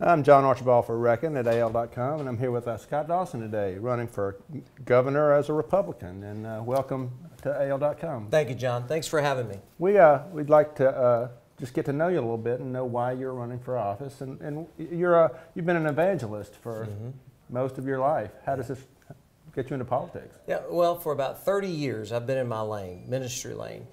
I'm John Archibald for Reckon at AL.com, and I'm here with Scott Dawson today, running for governor as a Republican. And welcome to AL.com. Thank you, John. Thanks for having me. We'd like to just get to know you a little bit and know why you're running for office. And you've been an evangelist for most of your life. How does this get you into politics? Yeah, well, for about 30 years, I've been in my lane, ministry lane.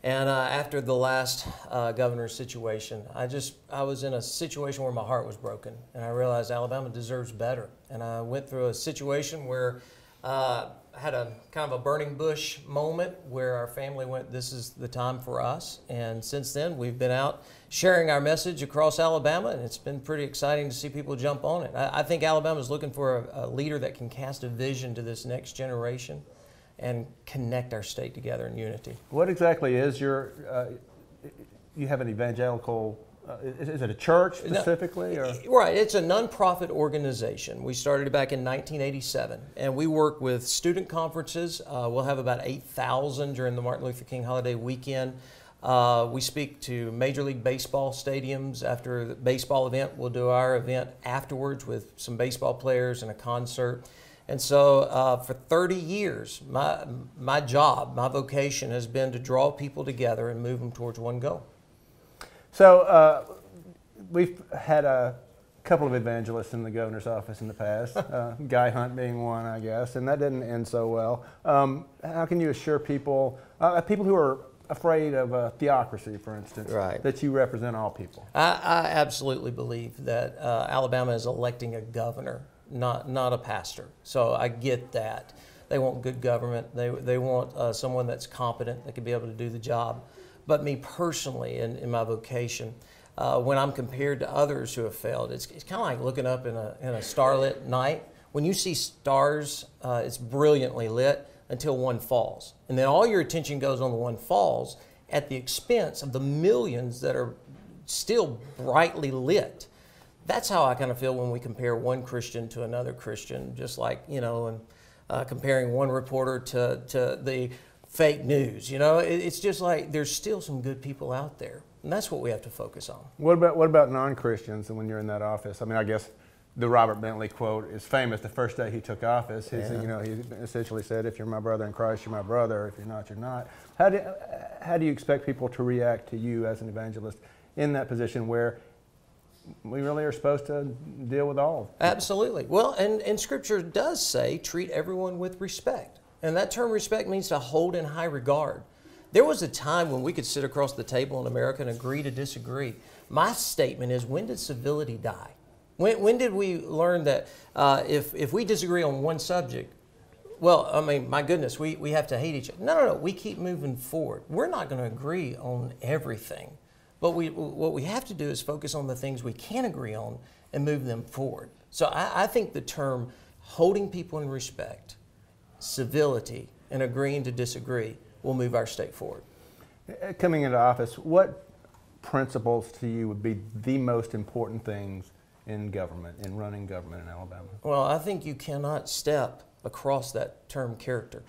And after the last governor's situation, I was in a situation where my heart was broken, and I realized Alabama deserves better. And I went through a situation where I had a kind of a burning bush moment where our family went, this is the time for us. And since then, we've been out sharing our message across Alabama, and it's been pretty exciting to see people jump on it. I think Alabama's looking for a leader that can cast a vision to this next generation and connect our state together in unity. What exactly is your, you have an evangelical, is it a church specifically? No, or? Right, it's a nonprofit organization. We started it back in 1987, and we work with student conferences. We'll have about 8,000 during the Martin Luther King holiday weekend. We speak to Major League Baseball stadiums. After the baseball event, we'll do our event afterwards with some baseball players and a concert. And so for 30 years, my job, my vocation has been to draw people together and move them towards one goal. So we've had a couple of evangelists in the governor's office in the past, Guy Hunt being one, I guess, and that didn't end so well. How can you assure people, people who are afraid of theocracy, for instance, right, that you represent all people? I absolutely believe that Alabama is electing a governor, not a pastor. So I get that. They want good government. They want someone that's competent, that can be able to do the job. But me personally, in my vocation, when I'm compared to others who have failed, it's kind of like looking up in a starlit night. When you see stars, it's brilliantly lit until one falls. And then all your attention goes on the one falls at the expense of the millions that are still brightly lit. That's how I kind of feel when we compare one Christian to another Christian, just like, and comparing one reporter to the fake news. It's just like there's still some good people out there, and that's what we have to focus on. What about non-Christians and when you're in that office? I mean, I guess the Robert Bentley quote is famous. The first day he took office, he essentially said, "If you're my brother in Christ, you're my brother. If you're not, you're not." How do you expect people to react to you as an evangelist in that position where we really are supposed to deal with all? Absolutely. Well, and Scripture does say, treat everyone with respect. And that term respect means to hold in high regard. There was a time when we could sit across the table in America and agree to disagree. My statement is, when did civility die? When did we learn that if we disagree on one subject, well, I mean, my goodness, we have to hate each other. No, we keep moving forward. We're not going to agree on everything. But what we have to do is focus on the things we can agree on and move them forward. So I think the term holding people in respect, civility, and agreeing to disagree will move our state forward. Coming into office, what principles to you would be the most important things in government, in running government in Alabama? Well, I think you cannot step across that term character.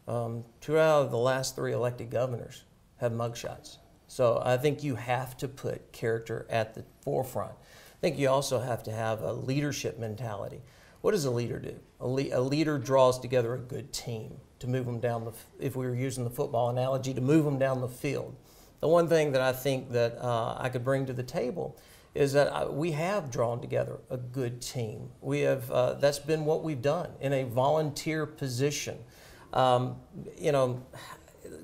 2 out of the last 3 elected governors have mugshots. So I think you have to put character at the forefront. I think you also have to have a leadership mentality. What does a leader do? A leader draws together a good team to move them down if we were using the football analogy, to move them down the field. The one thing that I think that I could bring to the table is that we have drawn together a good team. We have, that's been what we've done in a volunteer position.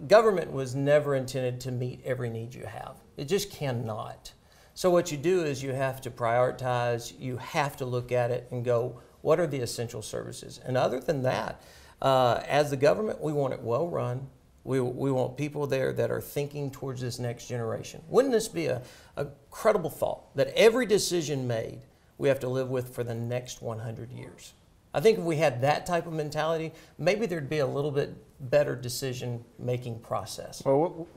Government was never intended to meet every need you have. It just cannot. So what you do is you have to prioritize, you have to look at it and go, what are the essential services? And other than that, as the government, we want it well run. We want people there that are thinking towards this next generation. Wouldn't this be a credible thought that every decision made we have to live with for the next 100 years? I think if we had that type of mentality, maybe there'd be a little bit better decision-making process. Well,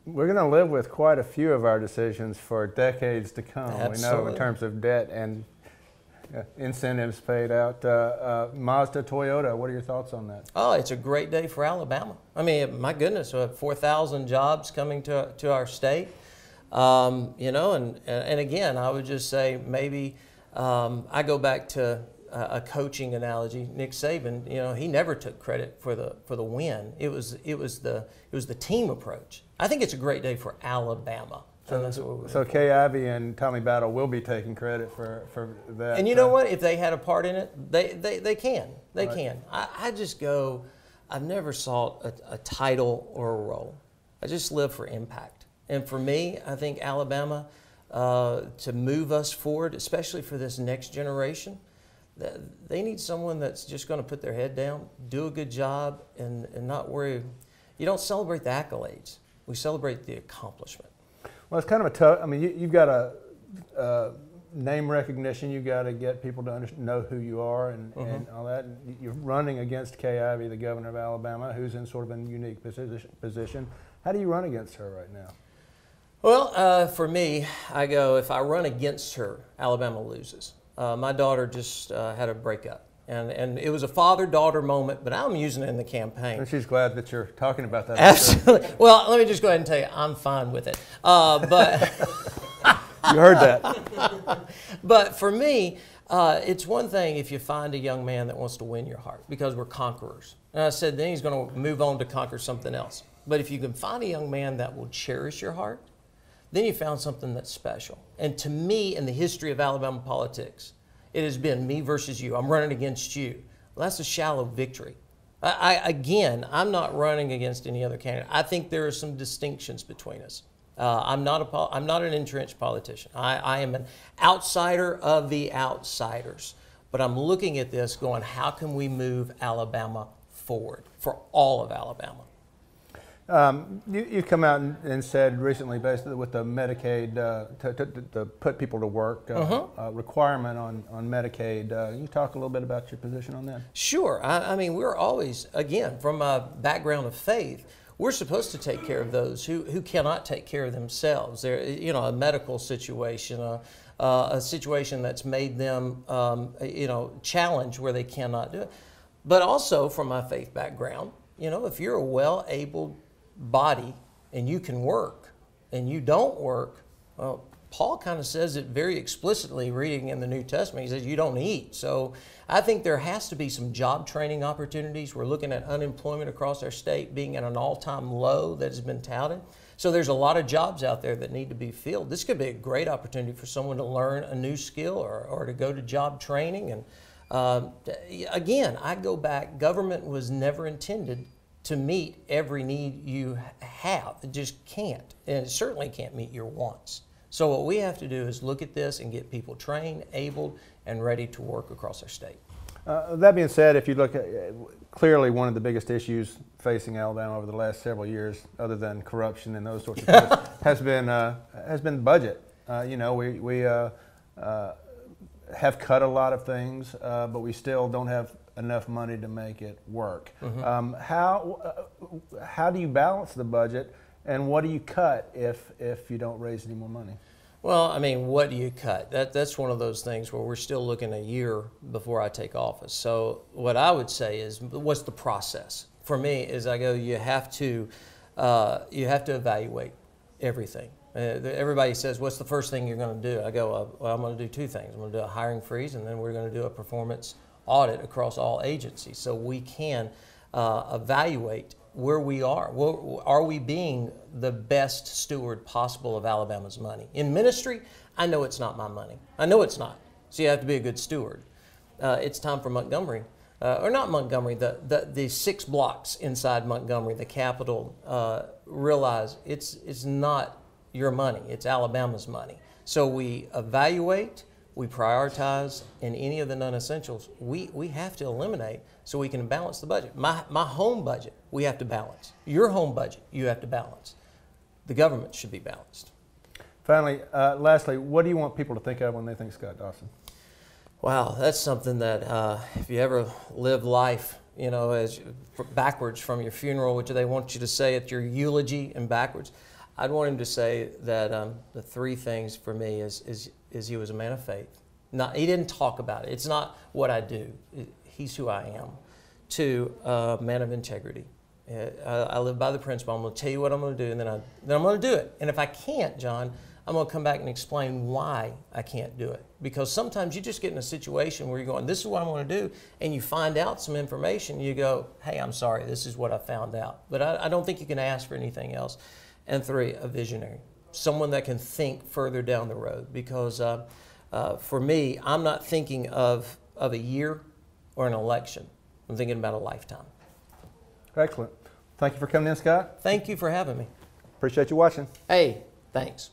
we're going to live with quite a few of our decisions for decades to come. Absolutely. We know in terms of debt and incentives paid out. Mazda, Toyota, what are your thoughts on that? Oh, it's a great day for Alabama. I mean, my goodness, we have 4,000 jobs coming to our state. And again, I would just say maybe I go back to a coaching analogy. Nick Saban, he never took credit for the win. It was the team approach. I think it's a great day for Alabama. So Kay Ivey and Tommy Battle will be taking credit for that. And you know what? If they had a part in it, they can. They can. I just go, I've never sought a title or a role. I just live for impact. And for me, I think Alabama, to move us forward, especially for this next generation, they need someone that's just going to put their head down, do a good job, and not worry. You don't celebrate the accolades. We celebrate the accomplishment. Well, it's kind of a tough. I mean, you've got a name recognition. You've got to get people to know who you are and all that. And you're running against Kay Ivey, the governor of Alabama, who's in sort of a unique position. How do you run against her right now? Well, for me, I go, if I run against her, Alabama loses. My daughter just had a breakup. And it was a father-daughter moment, but I'm using it in the campaign. And she's glad that you're talking about that. Absolutely. Well, let me just go ahead and tell you, I'm fine with it. But you heard that. But for me, it's one thing if you find a young man that wants to win your heart, because we're conquerors. And I said then he's going to move on to conquer something else. But if you can find a young man that will cherish your heart, then you found something that's special. And to me, in the history of Alabama politics, it has been me versus you. I'm running against you. Well, that's a shallow victory. I'm not running against any other candidate. I think there are some distinctions between us. I'm not an entrenched politician. I am an outsider of the outsiders. But I'm looking at this going, how can we move Alabama forward for all of Alabama? You come out and said recently, basically with the Medicaid, to put people to work requirement on Medicaid. Can you talk a little bit about your position on that? Sure. I mean, we're always, again, from a background of faith, we're supposed to take care of those who cannot take care of themselves. They're, a medical situation, a situation that's made them, challenged where they cannot do it. But also from my faith background, if you're a well-abled body and you can work and you don't work, well, Paul kind of says it very explicitly reading in the New Testament. He says you don't eat. So I think there has to be some job training opportunities. We're looking at unemployment across our state being at an all-time low that has been touted. So there's a lot of jobs out there that need to be filled. This could be a great opportunity for someone to learn a new skill or to go to job training. And again, I go back, government was never intended to meet every need you have. It just can't. And it certainly can't meet your wants. So what we have to do is look at this and get people trained, abled, and ready to work across our state. That being said, if you look at clearly one of the biggest issues facing Alabama over the last several years, other than corruption and those sorts of things, has been the budget. We have cut a lot of things, but we still don't have enough money to make it work. How do you balance the budget, and what do you cut if you don't raise any more money? Well, I mean, what do you cut? That's one of those things where we're still looking a year before I take office. So what I would say is, what's the process? For me, is I go, you have to evaluate everything. Everybody says, what's the first thing you're going to do? I go, well, I'm going to do two things. I'm going to do a hiring freeze, and then we're going to do a performance audit across all agencies so we can evaluate where we are. Are we being the best steward possible of Alabama's money? In ministry, I know it's not my money. I know it's not. So you have to be a good steward. It's time for Montgomery, or not Montgomery, the 6 blocks inside Montgomery, the capital, realize it's not your money, it's Alabama's money. So we evaluate, we prioritize, and any of the non-essentials we have to eliminate so we can balance the budget. My home budget, we have to balance. Your home budget, you have to balance. The government should be balanced. Finally, lastly, what do you want people to think of when they think Scott Dawson? Wow, that's something that if you ever live life, as backwards from your funeral, which they want you to say at your eulogy and backwards, I'd want him to say that the 3 things for me is he was a man of faith. He didn't talk about it. It's not what I do. He's who I am. 2, a man of integrity. I live by the principle. I'm going to tell you what I'm going to do, and then I'm going to do it. And if I can't, John, I'm going to come back and explain why I can't do it. Because sometimes you just get in a situation where you're going, this is what I want to do, and you find out some information, you go, hey, I'm sorry, this is what I found out. But I don't think you can ask for anything else. And 3, a visionary, someone that can think further down the road. Because for me, I'm not thinking of a year or an election. I'm thinking about a lifetime. Excellent. Thank you for coming in, Scott. Thank you for having me. Appreciate you watching. Hey, thanks.